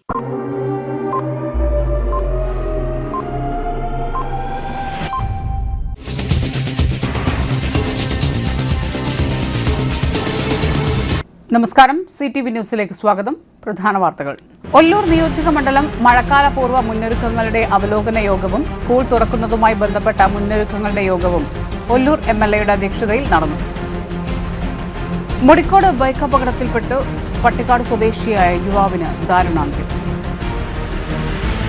നമസ്കാരം, CTV ന്യൂസിലേക്ക് സ്വാഗതം. പ്രധാന വാർത്തകൾ. ഒല്ലൂർ നിയോജക മണ്ഡലം മഴക്കാലപൂർവ്വ മുന്നൊരുക്കങ്ങളുടെ അവലോകന യോഗവും സ്കൂൾ തുറക്കുന്നതുമായി ബന്ധപ്പെട്ട മുന്നൊരുക്കങ്ങളുടെ യോഗവും ഒല്ലൂർ MLAയുടെ അധ്യക്ഷതയിൽ നടന്നു. മുടിക്കോട് ബൈക്ക് അപകടത്തിൽപ്പെട്ട് പട്ടിക്കാട് സ്വദേശിയായ യുവാവിന് ദാരുണാന്ത്യം.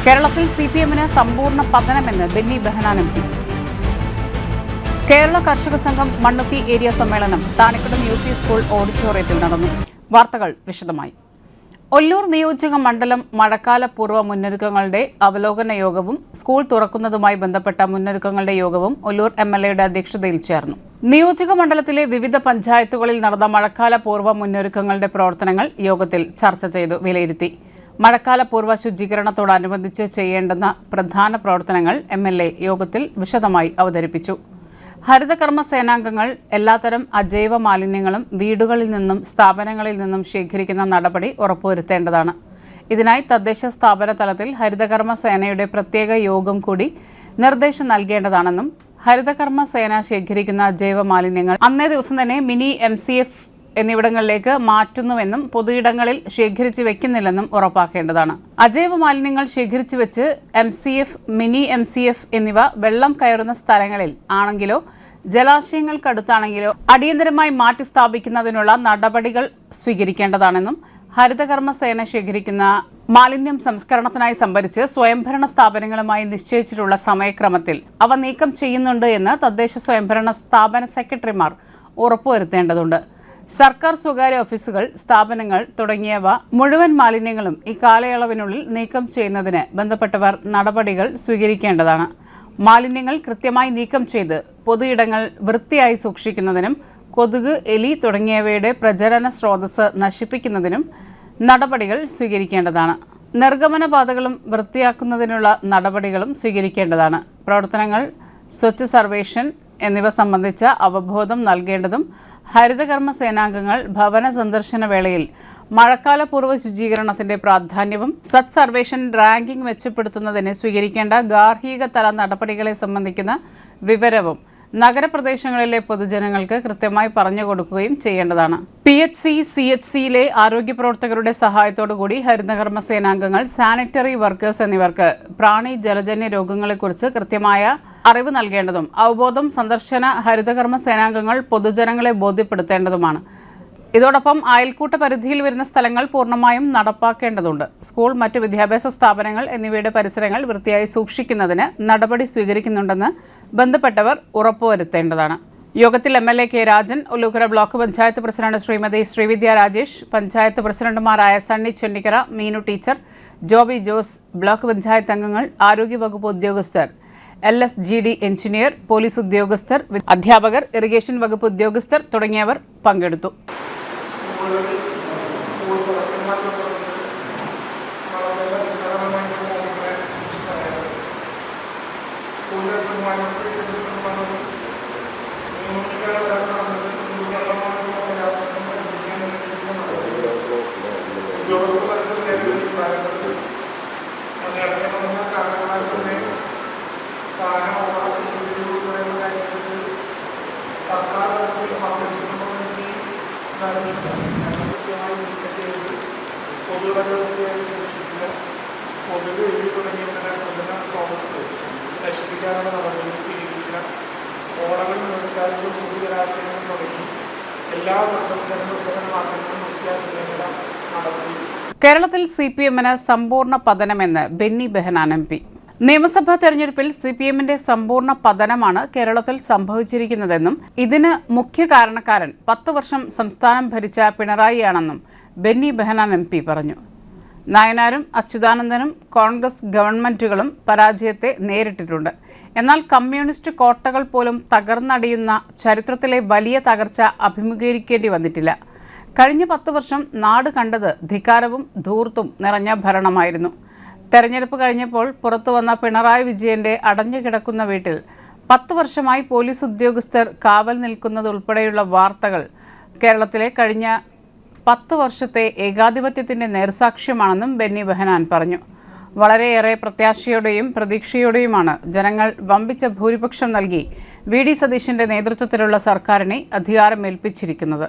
കേരളത്തിൽ CPM-ന് സമ്പൂർണ്ണ പതനമെന്ന് ബെന്നി ബെഹനാൻ MP. കേരള കർഷക സംഘം മണ്ണുത്തി ഏരിയ സമ്മേളനം താണിക്കുടം UP സ്കൂൾ ഓഡിറ്റോറിയത്തിൽ നടന്നു. വാർത്തകൾ വിശദമായി. ഒല്ലൂർ നിയോജക മണ്ഡലം മഴക്കാലപൂർവ്വ മുന്നൊരുക്കങ്ങളുടെ അവലോകന യോഗവും സ്കൂൾ തുറക്കുന്നതുമായി ബന്ധപ്പെട്ട മുന്നൊരുക്കങ്ങളുടെ യോഗവും ഒല്ലൂർ MLAയുടെ അധ്യക്ഷതയിൽ ചേർന്നു. നിയോജക മണ്ഡലത്തിലെ വിവിധ പഞ്ചായത്തുകളിൽ നടന്ന മഴക്കാലപൂർവ്വ മുന്നൊരുക്കങ്ങളുടെ പ്രവർത്തനങ്ങൾ യോഗത്തിൽ ചർച്ച ചെയ്തു വിലയിരുത്തി. മഴക്കാലപൂർവ്വ ശുചീകരണത്തോടനുബന്ധിച്ച് ചെയ്യേണ്ടുന്ന പ്രധാന പ്രവർത്തനങ്ങൾ MLA യോഗത്തിൽ വിശദമായി അവതരിപ്പിച്ചു. ഹരിതകർമ്മ സേനാംഗങ്ങൾ എല്ലാത്തരം അജൈവ മാലിന്യങ്ങളും വീടുകളിൽ നിന്നും സ്ഥാപനങ്ങളിൽ നിന്നും ശേഖരിക്കുന്ന നടപടി ഉറപ്പുവരുത്തേണ്ടതാണ്. ഇതിനായി തദ്ദേശ സ്ഥാപന തലത്തിൽ ഹരിതകർമ്മ സേനയുടെ പ്രത്യേക യോഗം കൂടി നിർദ്ദേശം നൽകേണ്ടതാണെന്നും ഹരിതകർമ്മ സേന ശേഖരിക്കുന്ന അജൈവ മാലിന്യങ്ങൾ അന്നേ ദിവസം തന്നെ മിനി MCF എന്നിവിടങ്ങളിലേക്ക് മാറ്റുന്നുവെന്നും പൊതുയിടങ്ങളിൽ ശേഖരിച്ചു വെക്കുന്നില്ലെന്നും ഉറപ്പാക്കേണ്ടതാണ്. അജൈവ മാലിന്യങ്ങൾ ശേഖരിച്ചു വെച്ച് MCF, മിനി MCF എന്നിവ വെള്ളം കയറുന്ന സ്ഥലങ്ങളിൽ ആണെങ്കിലോ ജലാശയങ്ങൾക്കടുത്താണെങ്കിലോ അടിയന്തരമായി മാറ്റി സ്ഥാപിക്കുന്നതിനുള്ള നടപടികൾ സ്വീകരിക്കേണ്ടതാണെന്നും ഹരിതകർമ്മ സേന ശേഖരിക്കുന്ന മാലിന്യം സംസ്കരണത്തിനായി സംഭരിച്ച് സ്വയംഭരണ സ്ഥാപനങ്ങളുമായി നിശ്ചയിച്ചിട്ടുള്ള സമയക്രമത്തിൽ അവ നീക്കം ചെയ്യുന്നുണ്ട് എന്ന് തദ്ദേശ സ്വയംഭരണ സ്ഥാപന സെക്രട്ടറിമാർ ഉറപ്പുവരുത്തേണ്ടതുണ്ട്. സർക്കാർ, സ്വകാര്യ ഓഫീസുകൾ, സ്ഥാപനങ്ങൾ തുടങ്ങിയവ മുഴുവൻ മാലിന്യങ്ങളും ഈ കാലയളവിനുള്ളിൽ നീക്കം ചെയ്യുന്നതിന് ബന്ധപ്പെട്ടവർ നടപടികൾ സ്വീകരിക്കേണ്ടതാണ്. മാലിന്യങ്ങൾ കൃത്യമായി നീക്കം ചെയ്ത് പൊതുയിടങ്ങൾ വൃത്തിയായി സൂക്ഷിക്കുന്നതിനും കൊതുക്, എലി തുടങ്ങിയവയുടെ പ്രജനന സ്രോതസ് നശിപ്പിക്കുന്നതിനും നടപടികൾ സ്വീകരിക്കേണ്ടതാണ്. നിർഗമന പാതകളും വൃത്തിയാക്കുന്നതിനുള്ള നടപടികളും സ്വീകരിക്കേണ്ടതാണ്. പ്രവർത്തനങ്ങൾ, സ്വച്ഛ് സർവേഷൻ എന്നിവ സംബന്ധിച്ച അവബോധം നൽകേണ്ടതും ഹരിതകർമ്മ സേനാംഗങ്ങൾ ഭവന സന്ദർശന വേളയിൽ മഴക്കാലപൂർവ്വ ശുചീകരണത്തിന്റെ പ്രാധാന്യവും സത് സർവേഷൻ റാങ്കിംഗ് മെച്ചപ്പെടുത്തുന്നതിന് സ്വീകരിക്കേണ്ട ഗാർഹിക തല നടപടികളെ സംബന്ധിക്കുന്ന വിവരവും നഗരപ്രദേശങ്ങളിലെ പൊതുജനങ്ങൾക്ക് കൃത്യമായി പറഞ്ഞു കൊടുക്കുകയും ചെയ്യേണ്ടതാണ്. PHC, CHCയിലെ ആരോഗ്യ പ്രവർത്തകരുടെ സഹായത്തോടുകൂടി ഹരിതകർമ്മ സേനാംഗങ്ങൾ, സാനിറ്ററി വർക്കേഴ്സ് എന്നിവർക്ക് പ്രാണി ജലജന്യ രോഗങ്ങളെക്കുറിച്ച് കൃത്യമായ അറിവ് നൽകേണ്ടതും അവബോധം സന്ദർശന ഹരിതകർമ്മ സേനാംഗങ്ങൾ പൊതുജനങ്ങളെ ബോധ്യപ്പെടുത്തേണ്ടതുമാണ്. ഇതോടൊപ്പം അയൽക്കൂട്ട പരിധിയിൽ വരുന്ന സ്ഥലങ്ങൾ പൂർണ്ണമായും നടപ്പാക്കേണ്ടതുണ്ട്. സ്കൂൾ, മറ്റ് വിദ്യാഭ്യാസ സ്ഥാപനങ്ങൾ എന്നിവയുടെ പരിസരങ്ങൾ വൃത്തിയായി സൂക്ഷിക്കുന്നതിന് നടപടി സ്വീകരിക്കുന്നുണ്ടെന്ന് ബന്ധപ്പെട്ടവർ ഉറപ്പുവരുത്തേണ്ടതാണ്. യോഗത്തിൽ MLA K. Rajan, Ollukkara block panchayat president Shrimati Sreevidya Rajesh, panchayat പ്രസിഡന്റുമാരായ സണ്ണി ചെന്നിക്കര, മീനു ടീച്ചർ, ജോബി ജോസ്, ബ്ലോക്ക് പഞ്ചായത്ത് അംഗങ്ങൾ, ആരോഗ്യവകുപ്പ് ഉദ്യോഗസ്ഥർ, LSGD എഞ്ചിനീയർ, പോലീസ് ഉദ്യോഗസ്ഥർ, അധ്യാപകർ, ഇറിഗേഷൻ വകുപ്പ് ഉദ്യോഗസ്ഥർ തുടങ്ങിയവർ പങ്കെടുത്തു. കൊതുക്, എലി തുടങ്ങിയവരുടെ പ്രജനന സ്രോതസ് നശിപ്പിക്കാനുള്ള നടപടികൾ സ്വീകരിക്കുക. ഓടകൾ, നീർച്ചാലുകൾ, പൊതുജലാശയങ്ങൾ തുടങ്ങി എല്ലാ ജനനിർബന്ധമാക്കുന്നതും വൃത്തിയാക്കുന്നതിനുള്ള നടപടി. കേരളത്തിൽ CPM-ന് സമ്പൂർണ്ണ പതനമെന്ന് ബെന്നി ബെഹനാൻ MP. നിയമസഭാ തെരഞ്ഞെടുപ്പിൽ CPM-ന്റെ സമ്പൂർണ്ണ പതനമാണ് കേരളത്തിൽ സംഭവിച്ചിരിക്കുന്നതെന്നും ഇതിന് മുഖ്യ കാരണക്കാരൻ 10 വർഷം സംസ്ഥാനം ഭരിച്ച പിണറായിയാണെന്നും ബെന്നി ബെഹനാൻ MP പറഞ്ഞു. നായനാരും അച്യുതാനന്ദനും കോൺഗ്രസ് ഗവൺമെന്റുകളും പരാജയത്തെ നേരിട്ടിട്ടുണ്ട്. എന്നാൽ കമ്മ്യൂണിസ്റ്റ് കോട്ടകൾ പോലും തകർന്നടിയുന്ന ചരിത്രത്തിലെ വലിയ തകർച്ച അഭിമുഖീകരിക്കേണ്ടി വന്നിട്ടില്ല. കഴിഞ്ഞ 10 വർഷം നാട് കണ്ടത് ധിക്കാരവും ധൂർത്തും നിറഞ്ഞ ഭരണമായിരുന്നു. തെരഞ്ഞെടുപ്പ് കഴിഞ്ഞപ്പോൾ പുറത്തുവന്ന പിണറായി വിജയന്റെ അടഞ്ഞുകിടക്കുന്ന വീട്ടിൽ 10 വർഷമായി പോലീസ് ഉദ്യോഗസ്ഥർ കാവൽ നിൽക്കുന്നതുൾപ്പെടെയുള്ള വാർത്തകൾ കേരളത്തിലെ കഴിഞ്ഞ 10 വർഷത്തെ ഏകാധിപത്യത്തിന്റെ നേർസാക്ഷ്യമാണെന്നും ബെന്നി ബെഹനാൻ പറഞ്ഞു. വളരെയേറെ പ്രത്യാശയോടെയും പ്രതീക്ഷയോടെയുമാണ് ജനങ്ങൾ വമ്പിച്ച ഭൂരിപക്ഷം നൽകി വി ഡി സതീശന്റെ നേതൃത്വത്തിലുള്ള സർക്കാരിനെ അധികാരമേൽപ്പിച്ചിരിക്കുന്നത്.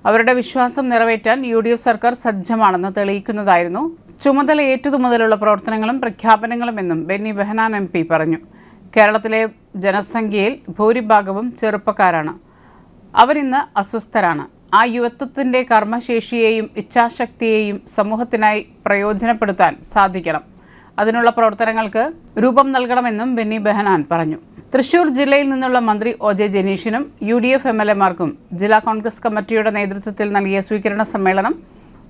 അവരുടെ വിശ്വാസം നിറവേറ്റാൻ UDF സർക്കാർ സജ്ജമാണെന്ന് തെളിയിക്കുന്നതായിരുന്നു ചുമതലയേറ്റതു മുതലുള്ള പ്രവർത്തനങ്ങളും പ്രഖ്യാപനങ്ങളുമെന്നും ബെന്നി ബെഹനാൻ MP പറഞ്ഞു. കേരളത്തിലെ ജനസംഖ്യയിൽ ഭൂരിഭാഗവും ചെറുപ്പക്കാരാണ്. അവരിന്ന് അസ്വസ്ഥരാണ്. ആ യുവത്വത്തിന്റെ കർമ്മശേഷിയെയും ഇച്ഛാശക്തിയെയും സമൂഹത്തിനായി പ്രയോജനപ്പെടുത്താൻ സാധിക്കണം. അതിനുള്ള പ്രവർത്തനങ്ങൾക്ക് രൂപം നൽകണമെന്നും ബെന്നി ബെഹനാൻ പറഞ്ഞു. തൃശൂർ ജില്ലയിൽ നിന്നുള്ള മന്ത്രി OJ ജനീഷിനും UDF MLA-മാർക്കും ജില്ലാ കോൺഗ്രസ് കമ്മിറ്റിയുടെ നേതൃത്വത്തിൽ നൽകിയ സ്വീകരണ സമ്മേളനം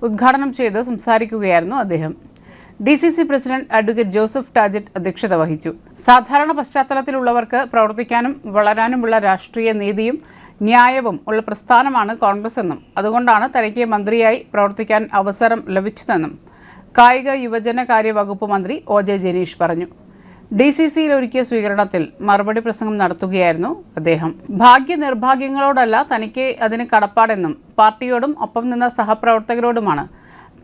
ഉദ്ഘാടനം ചെയ്ത് സംസാരിക്കുകയായിരുന്നു അദ്ദേഹം. DCC പ്രസിഡന്റ് അഡ്വക്കേറ്റ് ജോസഫ് ടാജറ്റ് അധ്യക്ഷത വഹിച്ചു. സാധാരണ പശ്ചാത്തലത്തിലുള്ളവർക്ക് പ്രവർത്തിക്കാനും വളരാനുമുള്ള രാഷ്ട്രീയ നീതിയും ന്യായവും ഉള്ള പ്രസ്ഥാനമാണ് കോൺഗ്രസ് എന്നും അതുകൊണ്ടാണ് തനിക്ക് മന്ത്രിയായി പ്രവർത്തിക്കാൻ അവസരം ലഭിച്ചതെന്നും കായിക യുവജനകാര്യ വകുപ്പ് മന്ത്രി OJ ജനീഷ് പറഞ്ഞു. DCCയിൽ ഒരുക്കിയ സ്വീകരണത്തിൽ മറുപടി പ്രസംഗം നടത്തുകയായിരുന്നു അദ്ദേഹം. ഭാഗ്യനിർഭാഗ്യങ്ങളോടല്ല തനിക്ക് അതിന് കടപ്പാടെന്നും പാർട്ടിയോടും ഒപ്പം നിന്ന സഹപ്രവർത്തകരോടുമാണ്.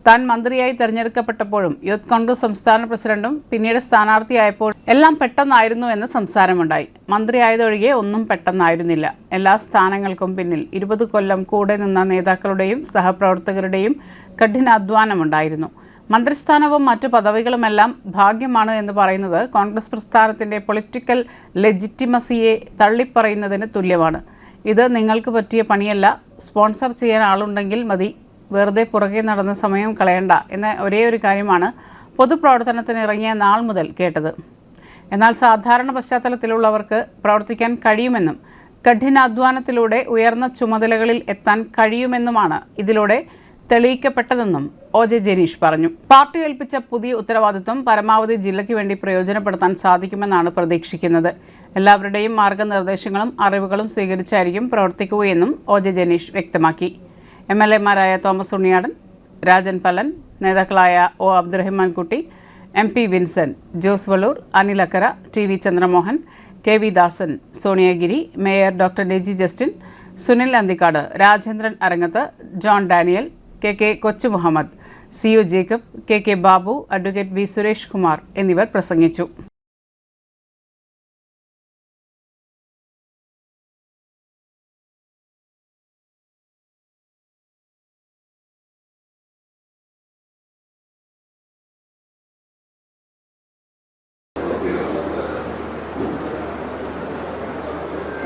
താൻ മന്ത്രിയായി തെരഞ്ഞെടുക്കപ്പെട്ടപ്പോഴും യൂത്ത് കോൺഗ്രസ് സംസ്ഥാന പ്രസിഡന്റും പിന്നീട് സ്ഥാനാർത്ഥിയായപ്പോൾ എല്ലാം പെട്ടെന്നായിരുന്നു എന്ന് സംസാരമുണ്ടായി. മന്ത്രിയായതൊഴികെ ഒന്നും പെട്ടെന്നായിരുന്നില്ല. എല്ലാ സ്ഥാനങ്ങൾക്കും പിന്നിൽ 20 കൊല്ലം കൂടെ നിന്ന നേതാക്കളുടെയും സഹപ്രവർത്തകരുടെയും കഠിനാധ്വാനമുണ്ടായിരുന്നു. മന്ത്രിസ്ഥാനവും മറ്റു പദവികളുമെല്ലാം ഭാഗ്യമാണ് എന്ന് പറയുന്നത് കോൺഗ്രസ് പ്രസ്ഥാനത്തിന്റെ പൊളിറ്റിക്കൽ ലെജിറ്റിമസിയെ തള്ളിപ്പറയുന്നതിന് തുല്യമാണ്. ഇത് നിങ്ങൾക്ക് പറ്റിയ പണിയല്ല. സ്പോൺസർ ചെയ്യാൻ ആളുണ്ടെങ്കിൽ മതി. വെറുതെ പുറകെ നടന്ന സമയം കളയണ്ട എന്ന ഒരേ ഒരു കാര്യമാണ് പൊതുപ്രവർത്തനത്തിന് ഇറങ്ങിയ നാൾ മുതൽ കേട്ടത്. എന്നാൽ സാധാരണ പശ്ചാത്തലത്തിലുള്ളവർക്ക് പ്രവർത്തിക്കാൻ കഴിയുമെന്നും കഠിനാധ്വാനത്തിലൂടെ ഉയർന്ന ചുമതലകളിൽ എത്താൻ കഴിയുമെന്നുമാണ് ഇതിലൂടെ തെളിയിക്കപ്പെട്ടതെന്നും OJ ജനീഷ് പറഞ്ഞു. പാർട്ടി ഏൽപ്പിച്ച പുതിയ ഉത്തരവാദിത്വം പരമാവധി ജില്ലയ്ക്ക് വേണ്ടി പ്രയോജനപ്പെടുത്താൻ സാധിക്കുമെന്നാണ് പ്രതീക്ഷിക്കുന്നത്. എല്ലാവരുടെയും മാർഗനിർദ്ദേശങ്ങളും അറിവുകളും സ്വീകരിച്ചായിരിക്കും പ്രവർത്തിക്കുകയെന്നും OJ ജനീഷ് വ്യക്തമാക്കി. MLA-മാരായ തോമസ് ഉണ്ണിയാടൻ, രാജൻ പല്ലൻ, നേതാക്കളായ O Abdurahiman Kutty, MP Vincent, Jose Vallur, Anil Akkara, TV Chandramohan, KV Dasan, Soniyagiri, mayor doctor Deji Justin, Sunil Anthikad, Rajendran Arangath, John Daniel, KK Kochu Muhammad, CU Jacob, KK Babu, advocate B Suresh Kumar എന്നിവർ പ്രസംഗിച്ചു.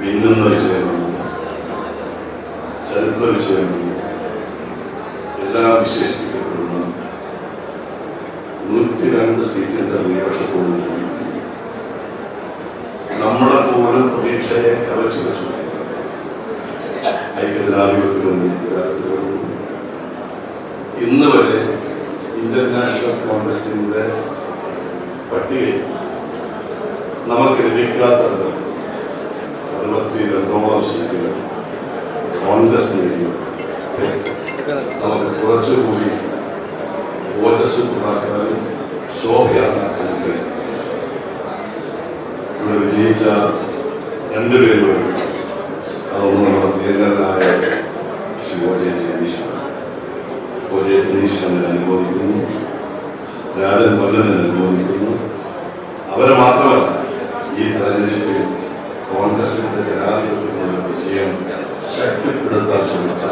മിന്നുന്ന വിഷയമാണ്, ചരിത്ര വിഷയമാണ്, എല്ലാം വിശേഷിപ്പിക്കപ്പെടുന്ന 102 സീറ്റിന്റെ ഭൂരിപക്ഷത്തോടുകൂടി നമ്മുടെ പോലും പ്രതീക്ഷയെ കവച്ചു വെച്ചു ഐക്യജനാധിപത്യവും ഇന്ന് വരെ ഇന്റർനാഷണൽ കോൺഗ്രസിന്റെ പട്ടികയിൽ നമുക്ക് ലഭിക്കാത്ത 62 സീറ്റുകൾ കോൺഗ്രസ് നേടിയത് നമുക്ക് കുറച്ചുകൂടി ഓജസ്സുണ്ടാക്കാനും ശോഭയാക്കാനും കഴിയും. ഇവിടെ വിജയിച്ച 2 പേരും അതൊന്നും നമ്മുടെ പ്രിയങ്കരനായ ശ്രീ OJ ജനീഷാണ്. OJ ജനീഷ് എന്നെ അനുമോദിക്കുന്നു, രാജൻ പല്ലനെ അനുമോദിക്കുന്നു. അവരെ മാത്രമല്ല, ഈ തെരഞ്ഞെടുപ്പിൽ കോൺഗ്രസിന്റെ ജനാധിപത്യത്തിനുള്ള വിജയം ശക്തിപ്പെടുത്താൻ ശ്രമിച്ച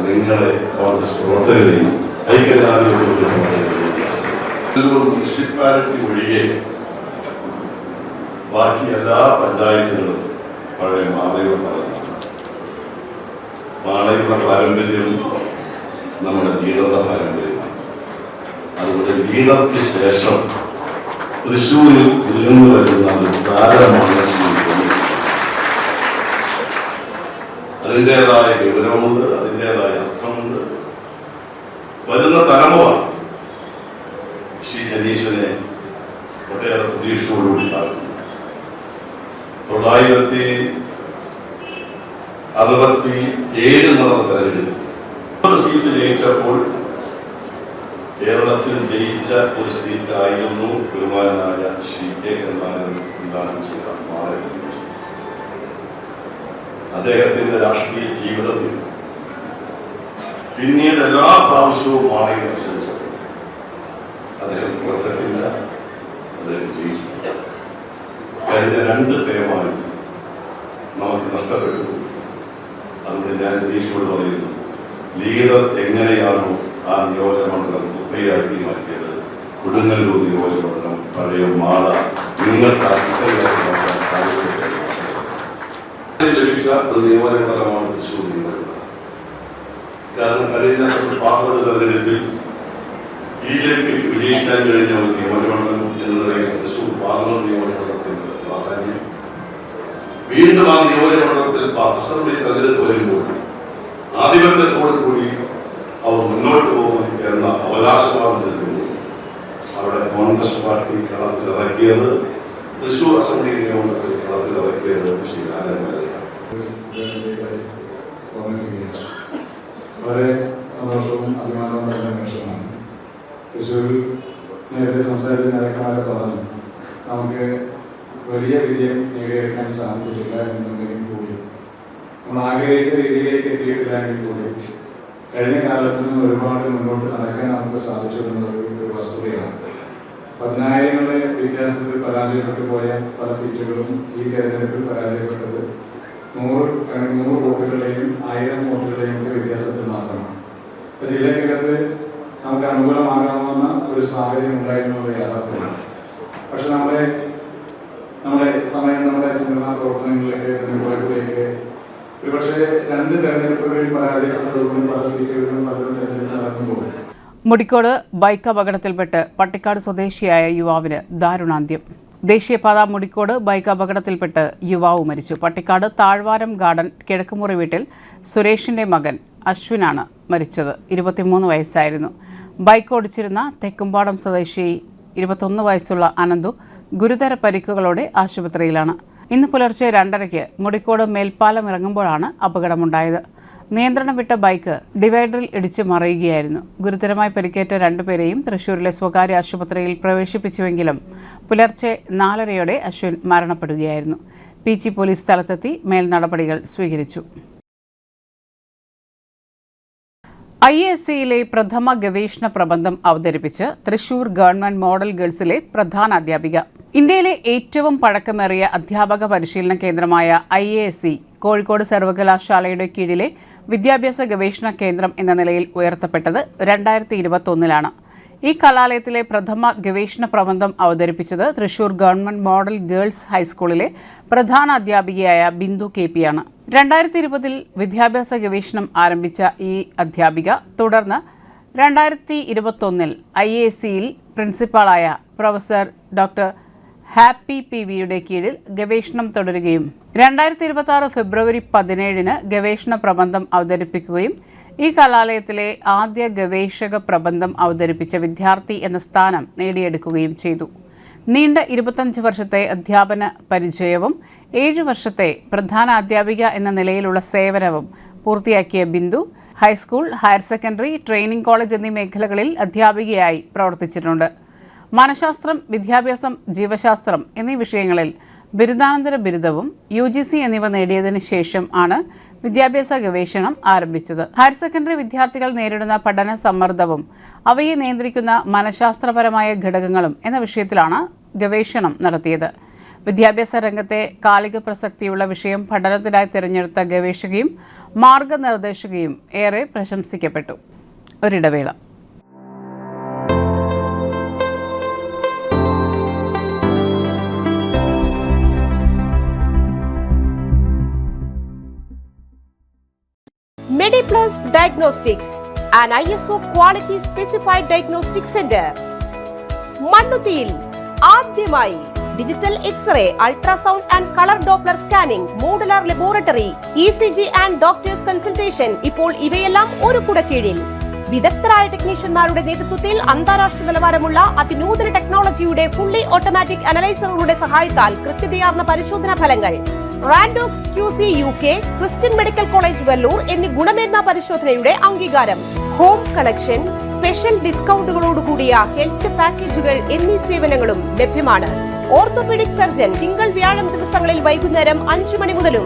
നിങ്ങളെ കോൺഗ്രസ് പ്രവർത്തകരെയും ഐക്യജനാധിപത്യത്തിലുള്ള മുനിസിപ്പാലിറ്റി ഒഴികെ ബാക്കി എല്ലാ പഞ്ചായത്തുകളും പഴയ മാളയുടെ മാളയുടെ പാരമ്പര്യം നമ്മുടെ ലീഡറുടെ പാരമ്പര്യമാണ്. അതുകൊണ്ട് ലീഡർക്ക് ശേഷം തൃശ്ശൂരിൽ ഉയർന്നു വരുന്ന ഒരു താരമാണ്. അതിൻ്റെതായ ഗൗരവമുണ്ട്, അതിൻ്റെതായ അർത്ഥമുണ്ട്. വരുന്ന തലമുറ ശ്രീ ജനീഷിനെ ഒട്ടേറെ പ്രതീക്ഷയോടുകൂടി കാണുന്നു. 1967 നടന്ന തെരഞ്ഞെടുപ്പ് 30 സീറ്റ് ജയിച്ചപ്പോൾ കേരളത്തിൽ ജയിച്ച ഒരു സീറ്റായിരുന്നു ബഹുമാനായ ശ്രീ K കരുണാകരൻ വിധാനം ചെയ്ത മാളയിൽ. അദ്ദേഹത്തിന്റെ രാഷ്ട്രീയ ജീവിതത്തിൽ പിന്നീട് എല്ലാ പ്രാവശ്യവും മാളയിൽ മത്സരിച്ചു. അദ്ദേഹം പുറത്തിട്ടില്ല, അദ്ദേഹം ജയിച്ചില്ല. കഴിഞ്ഞ 2 ടേമായി നമുക്ക് നഷ്ടപ്പെട്ടു. അതുകൊണ്ട് ഞാൻ ഗിരീഷിനോട് പറയുന്നു, ലീഡർ എങ്ങനെയാണോ ആ നിയോജകമണ്ഡലം പുത്രിയാക്കി മാറ്റിയത്, കൊടുങ്ങല്ലൂർ നിയോജകമണ്ഡലം പഴയ മാള നിങ്ങൾക്ക് ലഭിച്ച ഒരു നിയോജകമണ്ഡലമാണ് തൃശ്ശൂർ നിയോജകമണ്ഡലം. കാരണം കഴിഞ്ഞ പാർലമെന്റ് തെരഞ്ഞെടുപ്പിൽ BJP വിജയിക്കാൻ കഴിഞ്ഞ ഒരു നിയോജകമണ്ഡലം എന്ന നിലയിൽ തൃശ്ശൂർ പാർലമെന്റ് നിയോജകമണ്ഡലത്തിന്റെ പ്രാധാന്യം വീണ്ടും ആ നിയോജകമണ്ഡലത്തിൽ അസംബ്ലി തെരഞ്ഞെടുപ്പ് വരുമ്പോൾ ആധിപത്യത്തോടു കൂടി അവർ മുന്നോട്ട് പോകും എന്ന അവകാശവാദം നിൽക്കുന്നു. അവിടെ കോൺഗ്രസ് പാർട്ടി കളത്തിലിറക്കിയത്, തൃശ്ശൂർ അസംബ്ലി നിയമത്തിൽ കളത്തിലിറക്കിയത് ശ്രീ രാജൻമലയാണ്. വളരെ സന്തോഷവും അഭിമാനവും നിറഞ്ഞ നിമിഷമാണ്. തൃശ്ശൂരിൽ നേരത്തെ സംസാരിച്ച നേതാക്കന്മാരെ പറഞ്ഞു, നമുക്ക് വലിയ വിജയം നേടിയെടുക്കാൻ സാധിച്ചിട്ടില്ല എന്നുണ്ടെങ്കിൽ കൂടി, നമ്മൾ ആഗ്രഹിച്ച രീതിയിലേക്ക് എത്തിയിട്ടില്ല എങ്കിൽ കൂടി കഴിഞ്ഞ കാലത്ത് നിന്ന് ഒരുപാട് മുന്നോട്ട് നടക്കാൻ നമുക്ക് സാധിച്ചു എന്നുള്ളത് ഒരു വസ്തുതയാണ്. 10,000ങ്ങളുടെ വ്യത്യാസത്തിൽ പരാജയപ്പെട്ടു പോയ പല സീറ്റുകളും ഈ തെരഞ്ഞെടുപ്പിൽ പരാജയപ്പെട്ടത് 100 വോട്ടുകളുടെയും 1000 വോട്ടുകളുടെയും ഒക്കെ വ്യത്യാസത്തിൽ മാത്രമാണ്. ജില്ലക്കകത്ത് നമുക്ക് അനുകൂലമാകാവുന്ന ഒരു സാഹചര്യം ഉണ്ടായിരുന്നുള്ള യാഥാർത്ഥ്യമാണ്. പക്ഷെ നമ്മുടെ സമയം, നമ്മുടെ സംഘടനാ പ്രവർത്തനങ്ങളിലേക്ക്, തെരഞ്ഞെടുപ്പുകളിലേക്ക് ഒരുപക്ഷെ 2 തെരഞ്ഞെടുപ്പുകളിൽ പരാജയപ്പെട്ടതുകൊണ്ട് പല സീറ്റുകളിലും പലരും തെരഞ്ഞെടുപ്പ് നടക്കുമ്പോൾ മുടിക്കോട് ബൈക്ക് അപകടത്തിൽപ്പെട്ട് പട്ടിക്കാട് സ്വദേശിയായ യുവാവിന് ദാരുണാന്ത്യം. ദേശീയപാത മുടിക്കോട് ബൈക്ക് അപകടത്തിൽപ്പെട്ട് യുവാവ് മരിച്ചു. പട്ടിക്കാട് താഴ്വാരം ഗാർഡൻ കിഴക്കുമുറി വീട്ടിൽ സുരേഷിന്റെ മകൻ അശ്വിനാണ് മരിച്ചത്. 23 വയസ്സായിരുന്നു. ബൈക്ക് ഓടിച്ചിരുന്ന തെക്കുംപാടം സ്വദേശി 21 വയസ്സുള്ള അനന്തു ഗുരുതര പരിക്കുകളോടെ ആശുപത്രിയിലാണ്. ഇന്ന് പുലർച്ചെ 2:30 മുടിക്കോട് മേൽപ്പാലം ഇറങ്ങുമ്പോഴാണ് അപകടമുണ്ടായത്. നിയന്ത്രണം വിട്ട ബൈക്ക് ഡിവൈഡറിൽ ഇടിച്ച് മറിയുകയായിരുന്നു. ഗുരുതരമായി പരിക്കേറ്റ 2 പേരെയും തൃശൂരിലെ സ്വകാര്യ ആശുപത്രിയിൽ പ്രവേശിപ്പിച്ചുവെങ്കിലും പുലർച്ചെ 4:30 അശ്വിൻ മരണപ്പെടുകയായിരുന്നു. PG പോലീസ് സ്ഥലത്തെത്തി മേൽ നടപടികൾ സ്വീകരിച്ചു. IASCയിലെ പ്രഥമ ഗവേഷണ പ്രബന്ധം അവതരിപ്പിച്ച് തൃശൂർ ഗവൺമെന്റ് മോഡൽ ഗേൾസിലെ പ്രധാന അധ്യാപിക. ഇന്ത്യയിലെ ഏറ്റവും പഴക്കമേറിയ അധ്യാപക പരിശീലന കേന്ദ്രമായ IASC കോഴിക്കോട് സർവകലാശാലയുടെ കീഴിലെ വിദ്യാഭ്യാസ ഗവേഷണ കേന്ദ്രം എന്ന നിലയിൽ ഉയർത്തപ്പെട്ടത് 2021-ലാണ്. ഈ കലാലയത്തിലെ പ്രഥമ ഗവേഷണ പ്രബന്ധം അവതരിപ്പിച്ചത് തൃശൂർ ഗവൺമെന്റ് മോഡൽ ഗേൾസ് ഹൈസ്കൂളിലെ പ്രധാന അധ്യാപികയായ ബിന്ദു KP ആണ്. 2020 വിദ്യാഭ്യാസ ഗവേഷണം ആരംഭിച്ച ഈ അധ്യാപിക തുടർന്ന് 2021 IASCയിൽ പ്രിൻസിപ്പാളായ പ്രൊഫസർ ഡോക്ടർ ഹാപ്പി PVയുടെ കീഴിൽ ഗവേഷണം തുടരുകയും 2026 ഫെബ്രുവരി 17 ഗവേഷണ പ്രബന്ധം അവതരിപ്പിക്കുകയും ഈ കലാലയത്തിലെ ആദ്യ ഗവേഷക പ്രബന്ധം അവതരിപ്പിച്ച വിദ്യാർത്ഥി എന്ന സ്ഥാനം നേടിയെടുക്കുകയും ചെയ്തു. നീണ്ട 25 വർഷത്തെ അധ്യാപന പരിചയവും 7 വർഷത്തെ പ്രധാന അധ്യാപിക എന്ന നിലയിലുള്ള സേവനവും പൂർത്തിയാക്കിയ Bindu high school, higher secondary, training college എന്നീ മേഖലകളിൽ അധ്യാപികയായി പ്രവർത്തിച്ചിട്ടുണ്ട്. മനഃശാസ്ത്രം, വിദ്യാഭ്യാസം, ജീവശാസ്ത്രം എന്നീ വിഷയങ്ങളിൽ ബിരുദാനന്തര ബിരുദവും UGC എന്നിവ നേടിയതിനു ശേഷം ആണ് വിദ്യാഭ്യാസ ഗവേഷണം ആരംഭിച്ചത്. ഹയർ സെക്കൻഡറി വിദ്യാർത്ഥികൾ നേരിടുന്ന പഠന സമ്മർദ്ദവും അവയെ നിയന്ത്രിക്കുന്ന മനഃശാസ്ത്രപരമായ ഘടകങ്ങളും എന്ന വിഷയത്തിലാണ് ഗവേഷണം നടത്തിയത്. വിദ്യാഭ്യാസ രംഗത്തെ കാലിക പ്രസക്തിയുള്ള വിഷയം പഠനത്തിനായി തിരഞ്ഞെടുത്ത ഗവേഷകയും മാർഗനിർദ്ദേശകയും ഏറെ പ്രശംസിക്കപ്പെട്ടു. ഒരിടവേള. MediPlus Diagnostics, an ISO quality specified diagnostic center. മണ്ണുത്തിയിൽ ആദ്യമായി digital X-ray, ultrasound and colour Doppler scanning, modular laboratory, ECG and doctors consultation. ഇപ്പോൾ ഇവയെല്ലാം ഒരു കുടക്കീഴിൽ. വിദഗ്ധരായ ടെക്നീഷ്യന്മാരുടെ നേതൃത്വത്തിൽ അന്താരാഷ്ട്ര നിലവാരമുള്ള അതിനൂതന ടെക്നോളജിയുടെ ഫുള്ളി ഓട്ടോമാറ്റിക് അനലൈസറുകളുടെ സഹായത്താൽ കൃത്യതയാർന്ന പരിശോധനാ ഫലങ്ങൾ. റാൻഡോക്സ് QC UK, Christian medical college Vellore എന്നീ ഗുണമേന്മ പരിശോധനയുടെ അംഗീകാരം. ഹോം കണക്ഷൻ, സ്പെഷ്യൽ ഡിസ്കൗണ്ടുകളോടുകൂടിയ ഹെൽത്ത് പാക്കേജുകൾ എന്നീ സേവനങ്ങളും ലഭ്യമാണ്. ഓർത്തോപീഡിക് സർജൻ തിങ്കൾ വ്യാഴം ദിവസങ്ങളിൽ വൈകുന്നേരം 5 മണി മുതലും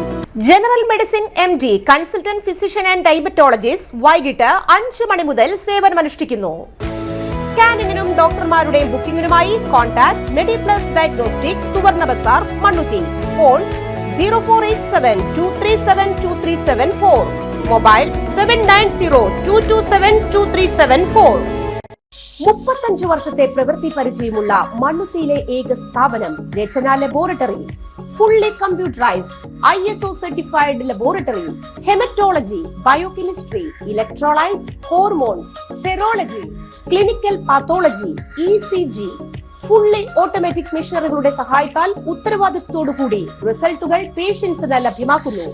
general medicine MD consultant physician and diabetologist വൈകിട്ട് 5 മണി മുതൽ സേവനമനുഷ്ഠിക്കുന്നു. സ്കാനിങ്ങിനും ഡോക്ടർമാരുടെ ബുക്കിംഗിനുമായി കോൺടാക്ട് മെഡിപ്ലസ് ഡയഗ്നോസ്റ്റിക്സ് സുവർണ ബസാർ മണ്ണുത്തി. Phone 0487237237 mobile 7902272374. 35 വർഷത്തെ പ്രവൃത്തി പരിചയമുള്ള മണ്ണുത്തിയിലെ ഏക സ്ഥാപനം Rachana laboratory. Fully computerised ISO certified laboratory. Haematology, biochemistry, electrolytes, hormones, serology, clinical pathology, ECG, fully automatic മെഷീനറികളുടെ സഹായത്താൽ ഉത്തരവാദിത്വത്തോടുകൂടി റിസൾട്ടുകൾ പേഷ്യൻസിന് ലഭ്യമാക്കുന്നു.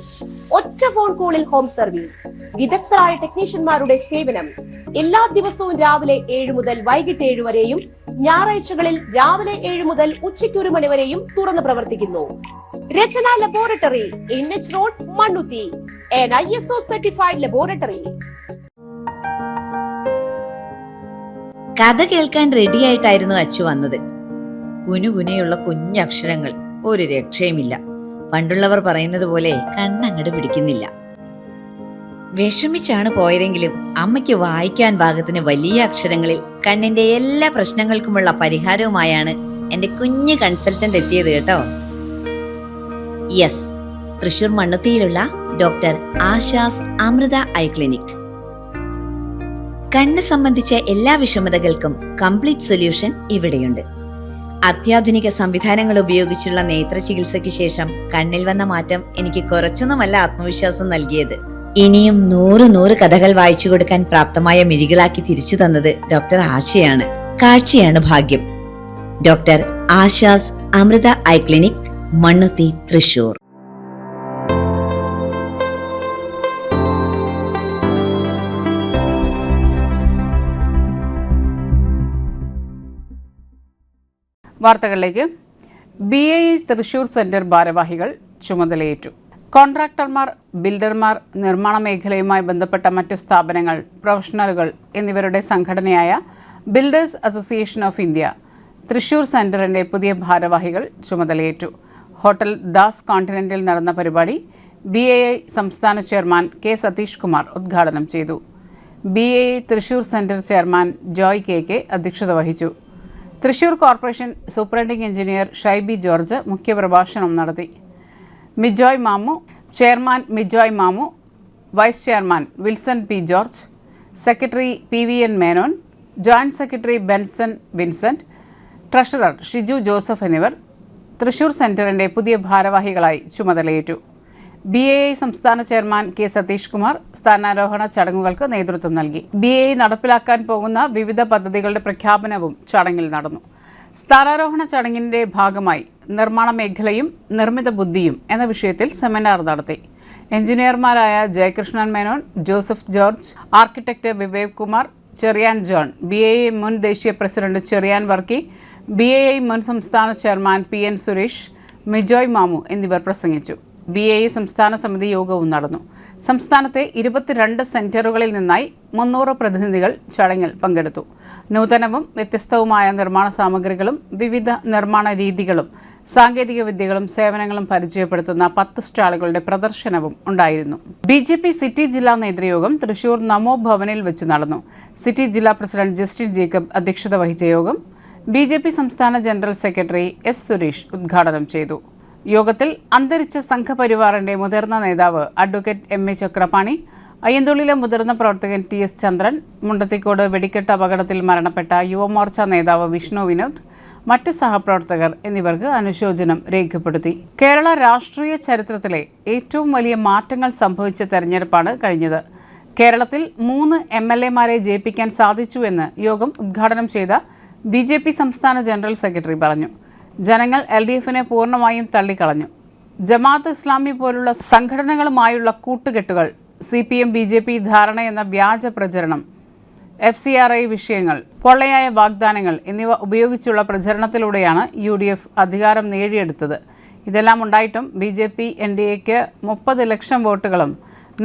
ഒറ്റ ഫോൺ കോളിൽ ഹോം സർവീസ്. വിദഗ്ധരായ ടെക്നീഷ്യന്മാരുടെ സേവനം. എല്ലാ ദിവസവും രാവിലെ 7 മുതൽ വൈകിട്ട് 7 വരെയും ഞായറാഴ്ചകളിൽ രാവിലെ 7 മുതൽ ഉച്ചയ്ക്ക് 1 മണി വരെയും തുറന്നു പ്രവർത്തിക്കുന്നു. Rachana laboratory, NH road, Mannuthy. an ISO certified laboratory. കഥ കേൾക്കാൻ റെഡിയായിട്ടായിരുന്നു അച്ചു വന്നത്. കുനുകുനയുള്ള കുഞ്ഞക്ഷരങ്ങൾ, ഒരു രക്ഷയുമില്ല. പണ്ടുള്ളവർ പറയുന്നത് പോലെ കണ്ണങ്ങട് പിടിക്കുന്നില്ല. വിഷമിച്ചാണ് പോയതെങ്കിലും അമ്മയ്ക്ക് വായിക്കാൻ പാകത്തിന് വലിയ അക്ഷരങ്ങളിൽ കണ്ണിന്റെ എല്ലാ പ്രശ്നങ്ങൾക്കുമുള്ള പരിഹാരവുമായാണ് എന്റെ കുഞ്ഞ് കൺസൾട്ടന്റ് എത്തിയത് കേട്ടോ. യെസ്, തൃശൂർ മണ്ണുത്തിയിലുള്ള doctor Asha's Amrita eye clinic. കണ്ണ് സംബന്ധിച്ച എല്ലാ വിഷമതകൾക്കും കംപ്ലീറ്റ് സൊല്യൂഷൻ ഇവിടെയുണ്ട്. അത്യാധുനിക സംവിധാനങ്ങൾ ഉപയോഗിച്ചുള്ള നേത്ര ചികിത്സയ്ക്ക് ശേഷം കണ്ണിൽ വന്ന മാറ്റം എനിക്ക് കുറച്ചൊന്നുമല്ല ആത്മവിശ്വാസം നൽകിയത്. ഇനിയും 100 കഥകൾ വായിച്ചു കൊടുക്കാൻ പ്രാപ്തമായ മിഴികളാക്കി തിരിച്ചു തന്നത് ഡോക്ടർ ആശയാണ്. കാഴ്ചയാണ് ഭാഗ്യം. Doctor Asha's Amrita eye clinic, Mannuthy, Thrissur. വാർത്തകളിലേക്ക്. BII തൃശൂർ സെന്റർ ഭാരവാഹികൾ ചുമതലയേറ്റു. കോൺട്രാക്ടർമാർ, ബിൽഡർമാർ, നിർമ്മാണ മേഖലയുമായി ബന്ധപ്പെട്ട മറ്റു സ്ഥാപനങ്ങൾ, പ്രൊഫഷണലുകൾ എന്നിവരുടെ സംഘടനയായ builders association of India Thrissur സെന്ററിന്റെ പുതിയ ഭാരവാഹികൾ ചുമതലയേറ്റു. ഹോട്ടൽ ദാസ് കോണ്ടിനെന്റിൽ നടന്ന പരിപാടി BII സംസ്ഥാന ചെയർമാൻ K. സതീഷ് കുമാർ ഉദ്ഘാടനം ചെയ്തു. BII Thrissur centre chairman Joy KK അധ്യക്ഷത വഹിച്ചു. Thrissur corporation superintending engineer Shaiby George മുഖ്യപ്രഭാഷണം നടത്തി. Mijoy Mamu, chairman Mijoy Mamu, vice chairman Wilson P. George, secretary PVN Menon, joint secretary Benson Vincent, treasurer Shiju Joseph എന്നിവർ തൃശൂർ സെന്ററിന്റെ പുതിയ ഭാരവാഹികളായി ചുമതലയേറ്റു. BII സംസ്ഥാന ചെയർമാൻ K. സതീഷ് കുമാർ സ്ഥാനാരോഹണ ചടങ്ങുകൾക്ക് നേതൃത്വം നൽകി. BII നടപ്പിലാക്കാൻ പോകുന്ന വിവിധ പദ്ധതികളുടെ പ്രഖ്യാപനവും ചടങ്ങിൽ നടന്നു. സ്ഥാനാരോഹണ ചടങ്ങിന്റെ ഭാഗമായി നിർമ്മാണ മേഖലയും നിർമ്മിത ബുദ്ധിയും എന്ന വിഷയത്തിൽ സെമിനാർ നടത്തി. എഞ്ചിനീയർമാരായ ജയകൃഷ്ണൻ മേനോൻ, ജോസഫ് ജോർജ്, ആർക്കിടെക്ട് വിവേക് കുമാർ, ചെറിയാൻ ജോൺ, BII മുൻ ദേശീയ പ്രസിഡന്റ് ചെറിയാൻ വർക്കി, BII മുൻ സംസ്ഥാന ചെയർമാൻ PN സുരേഷ്, മിജോയ് മാമു എന്നിവർ പ്രസംഗിച്ചു. BII സംസ്ഥാന സമിതി യോഗവും നടന്നു. സംസ്ഥാനത്തെ 22 സെന്ററുകളിൽ നിന്നായി 300 പ്രതിനിധികൾ ചടങ്ങിൽ പങ്കെടുത്തു. നൂതനവും വ്യത്യസ്തവുമായ നിർമ്മാണ സാമഗ്രികളും വിവിധ നിർമ്മാണ രീതികളും സാങ്കേതിക വിദ്യകളും സേവനങ്ങളും പരിചയപ്പെടുത്തുന്ന 10 സ്റ്റാളുകളുടെ പ്രദർശനവും ഉണ്ടായിരുന്നു. BJP സിറ്റി ജില്ലാ നേതൃയോഗം തൃശൂർ നമോ ഭവനിൽ വെച്ച് നടന്നു. സിറ്റി ജില്ലാ പ്രസിഡന്റ് ജസ്റ്റിൻ ജേക്കബ് അധ്യക്ഷത വഹിച്ച യോഗം BJP സംസ്ഥാന ജനറൽ സെക്രട്ടറി S. സുരേഷ് ഉദ്ഘാടനം ചെയ്തു. യോഗത്തിൽ അന്തരിച്ച സംഘപരിവാറിന്റെ മുതിർന്ന നേതാവ് അഡ്വക്കേറ്റ് MA ചക്രപാണി, അയ്യന്തോളിലെ മുതിർന്ന പ്രവർത്തകൻ TS ചന്ദ്രൻ, മുണ്ടത്തിക്കോട് വെടിക്കെട്ട് അപകടത്തിൽ മരണപ്പെട്ട യുവമോർച്ച നേതാവ് വിഷ്ണു വിനോദ്, മറ്റ് സഹപ്രവർത്തകർ എന്നിവർക്ക് അനുശോചനം രേഖപ്പെടുത്തി. കേരള രാഷ്ട്രീയ ചരിത്രത്തിലെ ഏറ്റവും വലിയ മാറ്റങ്ങൾ സംഭവിച്ച തെരഞ്ഞെടുപ്പാണ് കഴിഞ്ഞത്. കേരളത്തിൽ 3 MLA-മാരെ ജയിപ്പിക്കാൻ സാധിച്ചുവെന്ന് യോഗം ഉദ്ഘാടനം ചെയ്ത BJP സംസ്ഥാന ജനറൽ സെക്രട്ടറി പറഞ്ഞു. ജനങ്ങൾ LDF-നെ പൂർണ്ണമായും തള്ളിക്കളഞ്ഞു. ജമാഅത്ത് ഇസ്ലാമി പോലുള്ള സംഘടനകളുമായുള്ള കൂട്ടുകെട്ടുകൾ, CPM BJP ധാരണ എന്ന വ്യാജ പ്രചരണം, FCRI വിഷയങ്ങൾ, പൊള്ളയായ വാഗ്ദാനങ്ങൾ എന്നിവ ഉപയോഗിച്ചുള്ള പ്രചരണത്തിലൂടെയാണ് UDF അധികാരം നേടിയെടുത്തത്. ഇതെല്ലാം ഉണ്ടായിട്ടും BJP NDAക്ക് 30 ലക്ഷം വോട്ടുകളും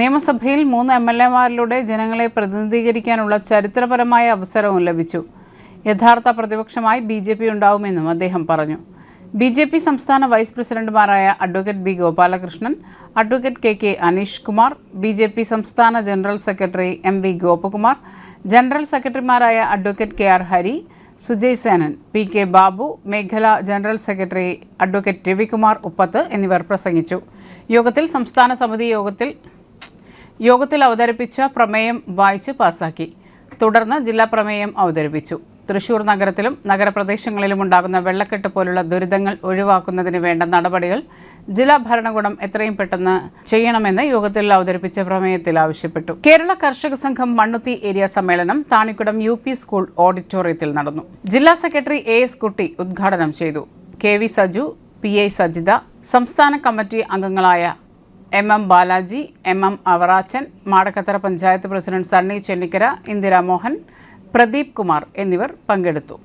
നിയമസഭയിൽ 3 MLA-മാരിലൂടെ ജനങ്ങളെ പ്രതിനിധീകരിക്കാനുള്ള ചരിത്രപരമായ അവസരവും ലഭിച്ചു. യഥാർത്ഥ പ്രതിപക്ഷമായി BJP ഉണ്ടാവുമെന്നും അദ്ദേഹം പറഞ്ഞു. BJP സംസ്ഥാന വൈസ് പ്രസിഡന്റുമാരായ advocate B Gopalakrishnan, advocate K Aneesh Kumar, BJP സംസ്ഥാന general secretary MV Gopakumar, general സെക്രട്ടറിമാരായ advocate KR Hari, Sujay Senan, PK Babu, മേഖല general secretary advocate Ravikumar Uppath എന്നിവർ പ്രസംഗിച്ചു. യോഗത്തിൽ സംസ്ഥാന സമിതി യോഗത്തിൽ അവതരിപ്പിച്ച പ്രമേയം വായിച്ച് പാസാക്കി. തുടർന്ന് ജില്ലാ പ്രമേയം അവതരിപ്പിച്ചു. തൃശൂർ നഗരത്തിലും നഗരപ്രദേശങ്ങളിലും ഉണ്ടാകുന്ന വെള്ളക്കെട്ട് പോലുള്ള ദുരിതങ്ങൾ ഒഴിവാക്കുന്നതിന് വേണ്ട നടപടികൾ ജില്ലാ ഭരണകൂടം എത്രയും പെട്ടെന്ന് ചെയ്യണമെന്ന് യോഗത്തിൽ അവതരിപ്പിച്ച പ്രമേയത്തിൽ ആവശ്യപ്പെട്ടു. കേരള കർഷക സംഘം മണ്ണുത്തി ഏരിയ സമ്മേളനം താണിക്കുടം UP സ്കൂൾ ഓഡിറ്റോറിയത്തിൽ നടന്നു. ജില്ലാ സെക്രട്ടറി AS കുട്ടി ഉദ്ഘാടനം ചെയ്തു. KV സജു, PI സജിത, സംസ്ഥാന കമ്മിറ്റി അംഗങ്ങളായ MM Balaji, MM Avarachan, Madakkathara panchayat president Sunny Chennikkara, Indira Mohan, Pradeep Kumar എന്നിവർ പങ്കെടുത്തു.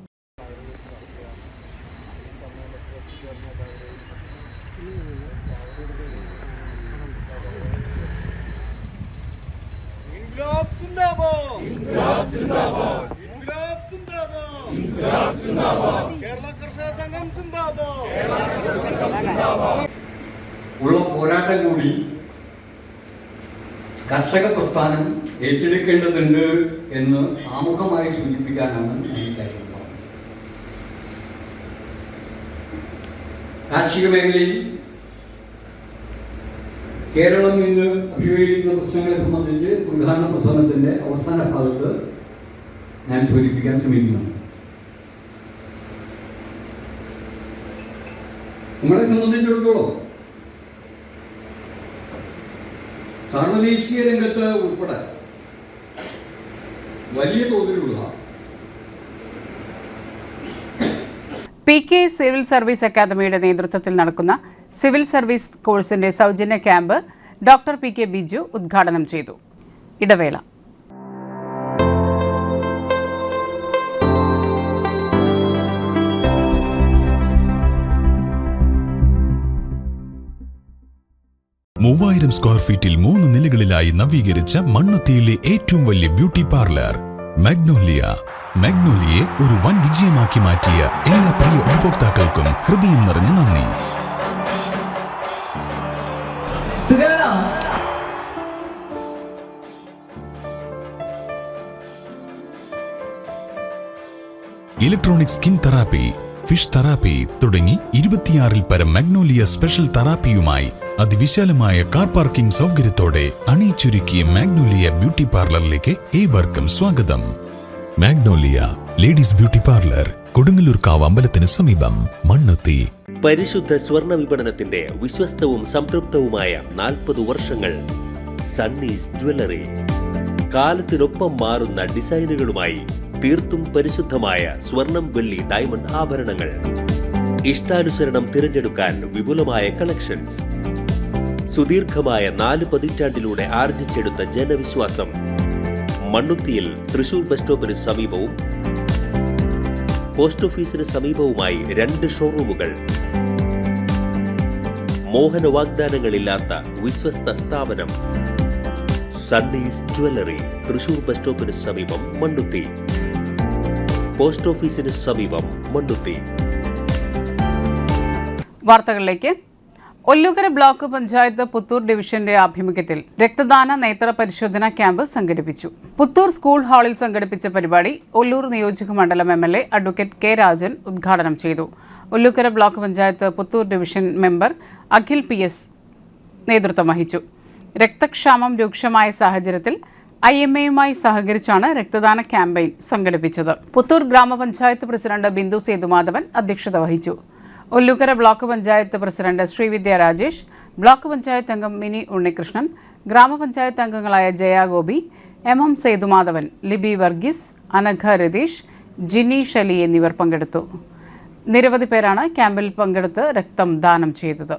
ഉള്ള പോരാട്ടം കൂടി കർഷക പ്രസ്ഥാനം ഏറ്റെടുക്കേണ്ടതുണ്ട് എന്ന് ആമുഖമായി സൂചിപ്പിക്കാനാണ് ഈ കാര്യം പറഞ്ഞത്. കാർഷിക മേഖലയിൽ കേരളം ഇന്ന് അഭിമുഖീകരിക്കുന്ന പ്രശ്നങ്ങളെ സംബന്ധിച്ച് ഉദ്ഘാടന പ്രസംഗത്തിന്റെ അവസാന ഭാഗത്ത് ഞാൻ സൂചിപ്പിക്കാൻ ശ്രമിക്കുന്നുണ്ട്. നമ്മളെ സംബന്ധിച്ചിടത്തോളം സാർവദേശീയ രംഗത്ത് ഉൾപ്പെടെ വലിയ തോതിലുള്ള PK സിവിൽ സർവീസ് അക്കാദമിയുടെ നേതൃത്വത്തിൽ നടക്കുന്ന സിവിൽ സർവീസ് കോഴ്സിന്റെ സൗജന്യ ക്യാമ്പ് ഡോക്ടർ PK ബിജു ഉദ്ഘാടനം ചെയ്തു. ഇടവേള. മൂവായിരം സ്ക്വയർ ഫീറ്റിൽ 3 നിലകളിലായി നവീകരിച്ച മണ്ണുത്തിയിലെ ഏറ്റവും വലിയ ബ്യൂട്ടി പാർലർ മാഗ്നോലിയെ ഒരു വൻ വിജയമാക്കി മാറ്റിയ എല്ലാ പ്രിയ ഉപഭോക്താക്കൾക്കും ഹൃദയം നിറഞ്ഞ നന്ദി. Electronic skin therapy, fish therapy തുടങ്ങി 26-ൽ പരം മാഗ്നോലിയ സ്പെഷ്യൽ തെറാപ്പിയുമായി അതിവിശാലമായ കാർ പാർക്കിംഗ് സൗകര്യത്തോടെ അണിയിച്ചൊരുക്കിയ മാഗ്നോലിയ ബ്യൂട്ടി പാർലറിലേക്ക് ഏവർക്കും സ്വാഗതം. മാഗ്നോലിയ ലേഡീസ് ബ്യൂട്ടി പാർലർ, കൊടുങ്ങല്ലൂർക്കാവ് അമ്പലത്തിന് സമീപം, മണ്ണുത്തി. പരിശുദ്ധ സ്വർണ്ണ വിപണനത്തിന്റെ വിശ്വസ്തവും സംതൃപ്തവുമായ 40 വർഷങ്ങൾ. സണ്ണീസ് ജ്വല്ലറി, കാലത്തിനൊപ്പം മാറുന്ന ഡിസൈനുകളുമായി തീർത്തും പരിശുദ്ധമായ സ്വർണം, വെള്ളി, ഡയമണ്ട് ആഭരണങ്ങൾ. ഇഷ്ടാനുസരണം തിരഞ്ഞെടുക്കാൻ വിപുലമായ കളക്ഷൻസ്. സുദീർഘമായ 4 പതിറ്റാണ്ടിലൂടെ ആർജിച്ചെടുത്ത ജനവിശ്വാസം. മണ്ണുത്തിയിൽ തൃശൂർ ബസ് സ്റ്റോപ്പിന് സമീപവും പോസ്റ്റ് ഓഫീസിന് സമീപവുമായി 2 ഷോറൂമുകൾ. മോഹന വാഗ്ദാനങ്ങളില്ലാത്ത വിശ്വസ്ത സ്ഥാപനം. സണ്ണീസ് ജ്വല്ലറി, തൃശൂർ ബസ് സ്റ്റോപ്പിന് സമീപം, മണ്ണുത്തി. പോസ്റ്റ് ഓഫീസിന് സമീപം, മണ്ണുത്തി. വാർത്തകളിലേക്ക്. ഒല്ലൂക്കര ബ്ലോക്ക് പഞ്ചായത്ത് പുത്തൂർ ഡിവിഷന്റെ ആഭിമുഖ്യത്തിൽ രക്തദാന നേത്ര പരിശോധന ക്യാമ്പ് സംഘടിപ്പിച്ചു. പുത്തൂർ സ്കൂൾ ഹാളിൽ സംഘടിപ്പിച്ച പരിപാടി ഒല്ലൂർ നിയോജക മണ്ഡലം MLA അഡ്വക്കേറ്റ് K രാജൻ ഉദ്ഘാടനം ചെയ്തു. Ollukkara block panchayat Puthur division member Akhil PS നേതൃത്വം വഹിച്ചു. രക്തക്ഷാമം രൂക്ഷമായ സാഹചര്യത്തിൽ IMAയുമായി സഹകരിച്ചാണ് രക്തദാന ക്യാമ്പയിൻ സംഘടിപ്പിച്ചത്. പുത്തൂർ ഗ്രാമപഞ്ചായത്ത് പ്രസിഡന്റ് ബിന്ദു സേതുമാധവൻ അധ്യക്ഷത വഹിച്ചു. Ollukkara block panchayat president Srividya Rajesh, block panchayat അംഗം മിനി ഉണ്ണികൃഷ്ണൻ, ഗ്രാമപഞ്ചായത്ത് അംഗങ്ങളായ ജയ ഗോപി, MM സേതുമാധവൻ, ലിബി വർഗീസ്, അനഘ രതീഷ്, ജിനി ഷലി എന്നിവർ പങ്കെടുത്തു. നിരവധി പേരാണ് ക്യാമ്പിൽ പങ്കെടുത്ത് രക്തം ദാനം ചെയ്തത്.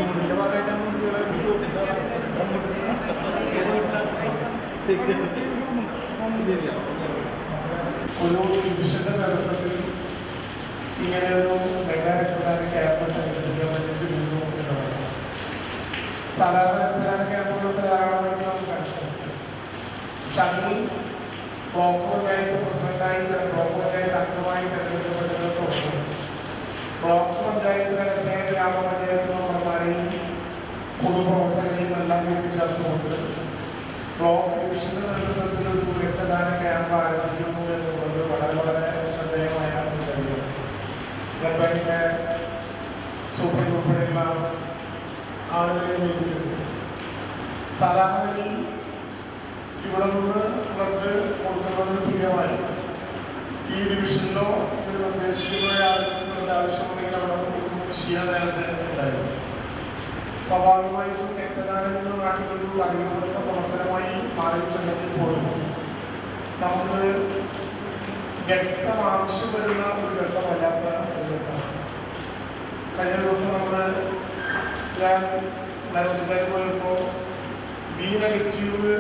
ചൂടിന്റെ ഭാഗമായിട്ടാണ് ഒരു ഡിവിഷന്റെ നേതൃത്വത്തിൽ ഇങ്ങനെയൊരു മെഗാ രക്തദാന ക്യാമ്പ് സംഘടിപ്പിക്കാൻ വേണ്ടിയിട്ട് മുന്നോട്ടുണ്ടായിരുന്നു. സാധാരണ രക്തദാന ക്യാമ്പുകളൊക്കെ ധാരാളമായിട്ട് നമുക്ക് കണ്ടിട്ടുണ്ട്. പക്ഷെ അതിൽ ബ്ലോക്ക് പഞ്ചായത്ത് പ്രസിഡന്റായി ബ്ലോക്ക് പഞ്ചായത്ത് അംഗമായി തെരഞ്ഞെടുക്കപ്പെട്ടതൊക്കെ ബ്ലോക്ക് പഞ്ചായത്തിനകത്തെ ഗ്രാമപഞ്ചായത്ത് മെമ്പർമാരെയും പൊതുപ്രവർത്തകരെയും എല്ലാം കൂട്ടിച്ചേർത്തുകൊണ്ട് ബ്ലോക്ക് ഡിവിഷന്റെ നേതൃത്വത്തിൽ ഒരു രക്തദാന ക്യാമ്പ് ആരംഭിക്കുന്നു എന്നുള്ളത് വളരെ വളരെ ശ്രദ്ധേയമായ ഒരു കാര്യമാണ്. ബ്ലഡ് സൂപ്രണ്ട് ഉൾപ്പെടെയുള്ള ആളുകളെ നേരിടുന്നു. സാധാരണ ഇവിടെ നിന്ന് ബ്ലഡ് കൊടുക്കുന്നതിന് തുല്യമായി ഈ ഡിവിഷനിലോ ഒരു നിർദ്ദേശിക്കുന്ന ആളുകൾക്ക് ആവശ്യമുണ്ടെങ്കിൽ അവിടെ ചെയ്യാൻ നേരത്തെ ഉണ്ടായിരുന്നു. സ്വാഭാവികമായിട്ടും രക്തദാനം എന്ന നാട്ടിലൊരു അറിയപ്പെടുന്ന പ്രവർത്തനമായി മാറിയിട്ടുണ്ടെങ്കിൽ പോലും നമുക്ക് രക്തം ആവശ്യം വരുന്ന ഒരു രക്തമല്ലാത്ത ഒരു രക്തമാണ്. കഴിഞ്ഞ ദിവസം ഞാൻ നരമ്പുകാരി പോയപ്പോൾ ബി നെഗറ്റീവ്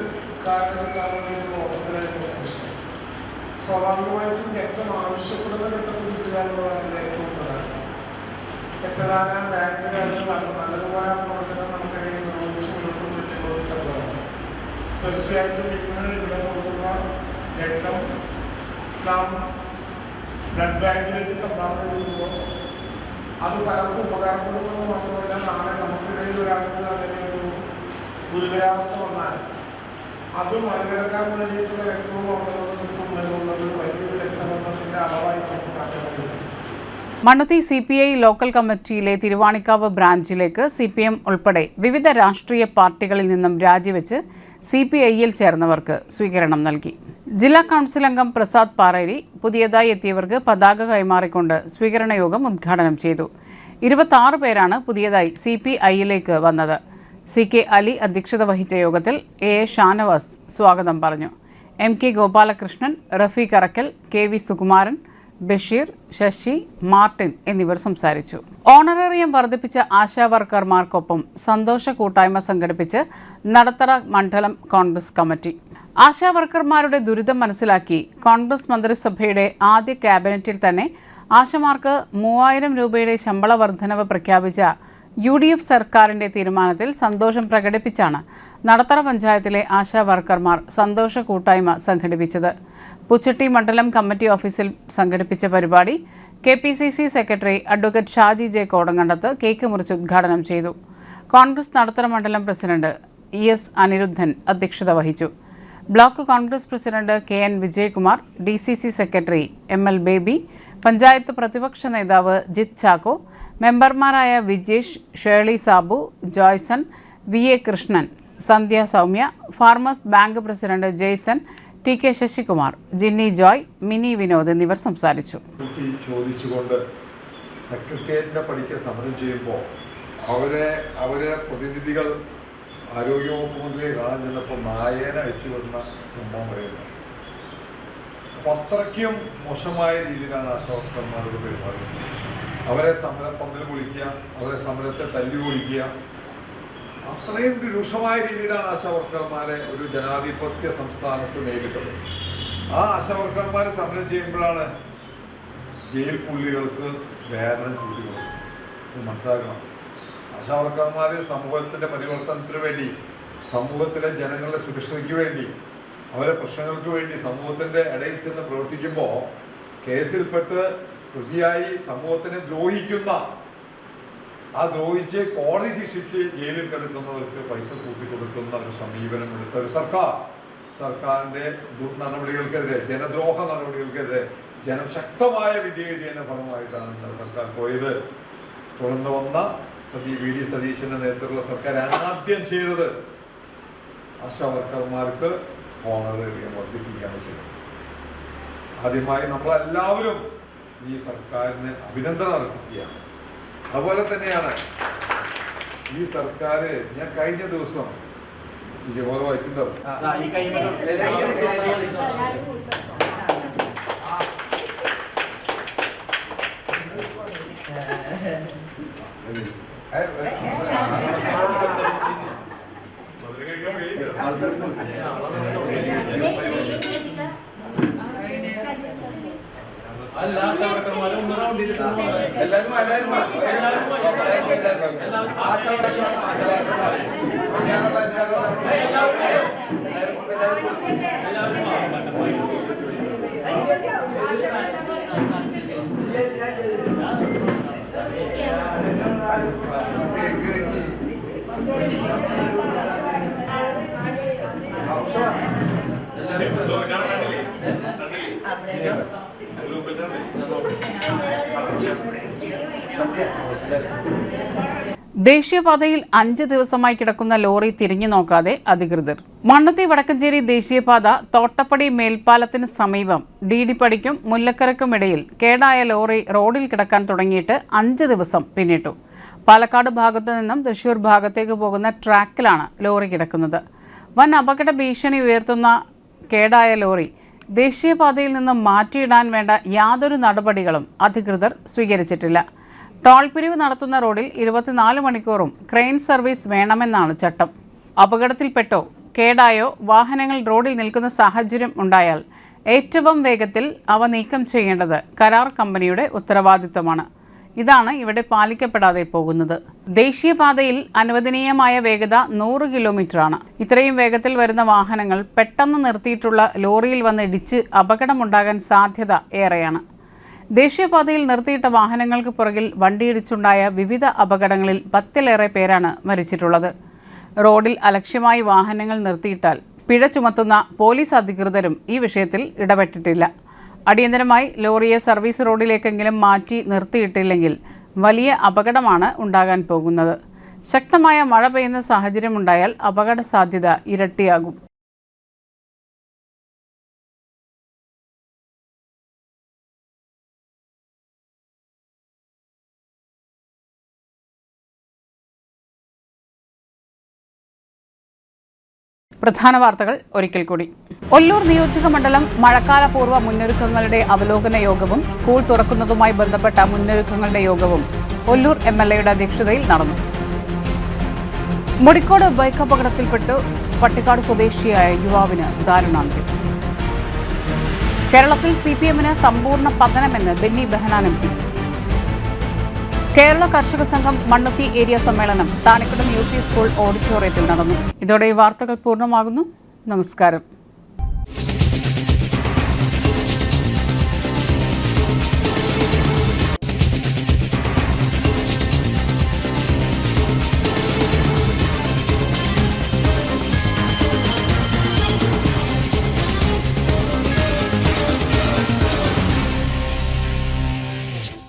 കാരണമെടുക്കാൻ വേണ്ടിയിട്ടുള്ള ഓർമ്മത്തിലായിരുന്നു പ്രശ്നം. സ്വാഭാവികമായിട്ടും രക്തം ആവശ്യപ്പെടുന്ന രക്തം കിട്ടുക എന്നുള്ളതാണ് ഏറ്റവും പ്രധാനം. രക്തദാന ബാങ്ക് നല്ലതുപോലെ പ്രവർത്തനം നമുക്കിടയിൽ നിർവഹിച്ചു മുന്നോട്ടുള്ള ഒരു സംഭവമാണ്. തീർച്ചയായിട്ടും ഇന്ന് ഇവിടെ കൊടുക്കുന്ന രക്തം നാം ബ്ലഡ് ബാങ്കിലേക്ക് സംഭാവന ചെയ്യുമ്പോൾ അത് പലർക്കും ഉപകാരപ്പെടുമെന്ന് മാത്രമല്ല, നാളെ നമുക്കിടയിൽ ഒരാൾക്ക് അതിൻ്റെ ഒരു ഗുരുതരാവസ്ഥ വന്നാൽ അത് മറികടക്കാൻ വേണ്ടിയിട്ടുള്ള രക്തവും അവർക്ക് എന്നുള്ളത് വലിയൊരു രക്തബന്ധത്തിൻ്റെ അളവായി നമുക്ക് മാറ്റാൻ കഴിയും. മണ്ണുത്തി CPI ലോക്കൽ കമ്മിറ്റിയിലെ തിരുവാണിക്കാവ് ബ്രാഞ്ചിലേക്ക് CPM ഉൾപ്പെടെ വിവിധ രാഷ്ട്രീയ പാർട്ടികളിൽ നിന്നും രാജിവെച്ച് CPIയിൽ ചേർന്നവർക്ക് സ്വീകരണം നൽകി. ജില്ലാ കൗൺസിൽ അംഗം പ്രസാദ് പാറേരി പുതിയതായി എത്തിയവർക്ക് പതാക കൈമാറിക്കൊണ്ട് സ്വീകരണ യോഗം ഉദ്ഘാടനം ചെയ്തു. 26 പേരാണ് പുതിയതായി CPIയിലേക്ക് വന്നത്. CK അലി അധ്യക്ഷത വഹിച്ച യോഗത്തിൽ A ഷാനവാസ് സ്വാഗതം പറഞ്ഞു. MK Gopalakrishnan, Rafeeq Arakkal, KV Sukumaran, Basheer, Sasi, Martin എന്നിവർ സംസാരിച്ചു. ഓണറേറിയം വർദ്ധിപ്പിച്ച ആശാ വർക്കർമാർക്കൊപ്പം സന്തോഷ കൂട്ടായ്മ സംഘടിപ്പിച്ച് നടത്തറ മണ്ഡലം കോൺഗ്രസ് കമ്മിറ്റി. ആശാ വർക്കർമാരുടെ ദുരിതം മനസ്സിലാക്കി കോൺഗ്രസ് മന്ത്രിസഭയുടെ ആദ്യ ക്യാബിനറ്റിൽ തന്നെ ആശമാർക്ക് 3000 രൂപയുടെ ശമ്പള വർധനവ് പ്രഖ്യാപിച്ച UDF സർക്കാരിന്റെ തീരുമാനത്തിൽ സന്തോഷം പ്രകടിപ്പിച്ചാണ് നടത്തറ പഞ്ചായത്തിലെ ആശാ വർക്കർമാർ സന്തോഷ കൂട്ടായ്മ സംഘടിപ്പിച്ചത്. പുച്ചട്ടി മണ്ഡലം കമ്മിറ്റി ഓഫീസിൽ സംഘടിപ്പിച്ച പരിപാടി KPCC secretary advocate Shaji J Kodankandath cake മുറിച്ച് ഉദ്ഘാടനം ചെയ്തു. കോൺഗ്രസ് നടത്തറ മണ്ഡലം പ്രസിഡന്റ് ES അനിരുദ്ധൻ അധ്യക്ഷത വഹിച്ചു. Block Congress president KN Vijayakumar, DCC secretary ML Baby, panchayat പ്രതിപക്ഷ നേതാവ് ജിത് ചാക്കോ, മെമ്പർമാരായ Vijesh, Shirley Sabu, Joyson, VA Krishnan, Sandhya Soumya, farmers bank president Jaison, TK Sasikumar, Jinny Joy, Mini Vinod എന്നിവർ സംസാരിച്ചു. ചോദിച്ചുകൊണ്ട് സെക്രട്ടേറിയറ്റിന്റെ പടിക്ക് സമരം ചെയ്യുമ്പോൾ അവരെ പ്രതിനിധികൾ ആരോഗ്യവകുപ്പ് മന്ത്രിയെ കാണാൻ ചെന്നപ്പോൾ നായേനെ അയച്ചു വരുന്ന സംഭവം പറയുന്നത്. അപ്പോൾ അത്രയ്ക്കും മോശമായ രീതിയിലാണ് ആശാവർക്കർമാരോട് പെരുമാറുന്നത്. അവരെ സമരപ്പന്തൽ വിളിക്കുക, അവരെ സമരത്തെ തല്ലി ഓടിക്കുക, അത്രയും രൂക്ഷമായ രീതിയിലാണ് ആശാവർക്കർമാരെ ഒരു ജനാധിപത്യ സംസ്ഥാനത്ത് നേരിട്ടത്. ആ ആശാവർക്കർമാർ സമരം ചെയ്യുമ്പോഴാണ് ജയിൽ പുള്ളികൾക്ക് വേതനം കൂടി കൊടുക്കുന്നത്. മനസ്സിലാക്കണം, ആശാവർക്കർമാർ സമൂഹത്തിൻ്റെ പരിവർത്തനത്തിന് വേണ്ടി, സമൂഹത്തിലെ ജനങ്ങളുടെ സുരക്ഷയ്ക്ക് വേണ്ടി, അവരെ പ്രശ്നങ്ങൾക്ക് വേണ്ടി സമൂഹത്തിൻ്റെ ഇടയിൽ ചെന്ന് പ്രവർത്തിക്കുമ്പോൾ കേസിൽപ്പെട്ട് പ്രതിയായി സമൂഹത്തിനെ ദ്രോഹിക്കുന്ന, ആ ദ്രോഹിച്ച് കോടതി ശിക്ഷിച്ച് ജയിലിൽ കിടക്കുന്നവർക്ക് പൈസ കൂട്ടിക്കൊടുക്കുന്ന ഒരു സമീപനം എടുത്ത ഒരു സർക്കാരിൻ്റെ നടപടികൾക്കെതിരെ, ജനദ്രോഹ നടപടികൾക്കെതിരെ ജനം ശക്തമായ വിജയജയന ഫലമായിട്ടാണ് ഇന്ന് സർക്കാർ പോയത്. തുടർന്ന് വന്ന VD സതീശന്റെ നേതൃത്വത്തിലുള്ള സർക്കാർ ആദ്യം ചെയ്തത് ആശാവർക്കർമാർക്ക് ഓണറേറിയം വർദ്ധിപ്പിക്കുകയാണ് ചെയ്തത്. ആദ്യമായി നമ്മളെല്ലാവരും ഈ സർക്കാരിന് അഭിനന്ദനം അർപ്പിക്കുകയാണ്. അതുപോലെ തന്നെയാണ് ഈ സർക്കാർ, ഞാൻ കഴിഞ്ഞ ദിവസം ഇതുപോലെ വായിച്ചിട്ടുണ്ടാവും, ദേശീയപാതയിൽ 5 ദിവസമായി കിടക്കുന്ന ലോറി തിരിഞ്ഞു നോക്കാതെ അധികൃതർ. മണ്ണുത്തി വടക്കഞ്ചേരി ദേശീയപാത തോട്ടപ്പടി മേൽപ്പാലത്തിന് സമീപം ഡീഡിപ്പടിക്കും മുല്ലക്കരക്കുമിടയിൽ കേടായ ലോറി റോഡിൽ കിടക്കാൻ തുടങ്ങിയിട്ട് 5 ദിവസം പിന്നിട്ടു. പാലക്കാട് ഭാഗത്തു നിന്നും തൃശൂർ ഭാഗത്തേക്ക് പോകുന്ന ട്രാക്കിലാണ് ലോറി കിടക്കുന്നത്. വൻ അപകട ഭീഷണി ഉയർത്തുന്ന കേടായ ലോറി ദേശീയപാതയിൽ നിന്നും മാറ്റിയിടാൻ വേണ്ട യാതൊരു നടപടികളും അധികൃതർ സ്വീകരിച്ചിട്ടില്ല. ടോൾ പിരിവ് നടത്തുന്ന റോഡിൽ 24 മണിക്കൂറും ക്രെയിൻ സർവീസ് വേണമെന്നാണ് ചട്ടം. അപകടത്തിൽപ്പെട്ടോ കേടായോ വാഹനങ്ങൾ റോഡിൽ നിൽക്കുന്ന സാഹചര്യം ഉണ്ടായാൽ ഏറ്റവും വേഗത്തിൽ അവ നീക്കം ചെയ്യേണ്ടത് കരാർ കമ്പനിയുടെ ഉത്തരവാദിത്തമാണ്. ഇതാണ് ഇവിടെ പാലിക്കപ്പെടാതെ പോകുന്നത്. ദേശീയപാതയിൽ അനുവദനീയമായ വേഗത 100 കിലോമീറ്ററാണ്. ഇത്രയും വേഗത്തിൽ വരുന്ന വാഹനങ്ങൾ പെട്ടെന്ന് നിർത്തിയിട്ടുള്ള ലോറിയിൽ വന്ന് ഇടിച്ച് അപകടമുണ്ടാകാൻ സാധ്യത ഏറെയാണ്. ദേശീയപാതയിൽ നിർത്തിയിട്ട വാഹനങ്ങൾക്ക് പുറകിൽ വണ്ടിയിടിച്ചുണ്ടായ വിവിധ അപകടങ്ങളിൽ 10-ലേറെ പേരാണ് മരിച്ചിട്ടുള്ളത്. റോഡിൽ അലക്ഷ്യമായി വാഹനങ്ങൾ നിർത്തിയിട്ടാൽ പിഴ ചുമത്തുന്ന പോലീസ് അധികൃതരും ഈ വിഷയത്തിൽ ഇടപെട്ടിട്ടില്ല. അടിയന്തരമായി ലോറിയെ സർവീസ് റോഡിലേക്കെങ്കിലും മാറ്റി നിർത്തിയിട്ടില്ലെങ്കിൽ വലിയ അപകടമാണ് ഉണ്ടാകാൻ പോകുന്നത്. ശക്തമായ മഴ പെയ്യുന്ന സാഹചര്യമുണ്ടായാൽ അപകട സാധ്യത ഇരട്ടിയാകും. പ്രധാന വാർത്തകൾ ഒരിക്കൽ കൂടി. ഒല്ലൂർ നിയോജക മണ്ഡലം മഴക്കാലപൂർവ്വ മുന്നൊരുക്കങ്ങളുടെ അവലോകന യോഗവും സ്കൂൾ തുറക്കുന്നതുമായി ബന്ധപ്പെട്ട മുന്നൊരുക്കങ്ങളുടെ യോഗവും ഒല്ലൂർ MLAയുടെ അധ്യക്ഷതയിൽ നടന്നു. മുടിക്കോട് ബൈക്ക് അപകടത്തിൽപ്പെട്ട് പട്ടിക്കാട് സ്വദേശിയായ യുവാവിന് ദാരുണാന്ത്യം. കേരളത്തിൽ CPMന് സമ്പൂർണ്ണ പതനമെന്ന് ബെന്നി ബെഹനാൻ MP. കേരള കർഷക സംഘം മണ്ണുത്തി ഏരിയ സമ്മേളനം താണിക്കുടം UP സ്കൂൾ ഓഡിറ്റോറിയത്തിൽ നടന്നു. ഇതോടെ ഈ വാർത്തകൾ പൂർണ്ണമാകുന്നു. നമസ്കാരം.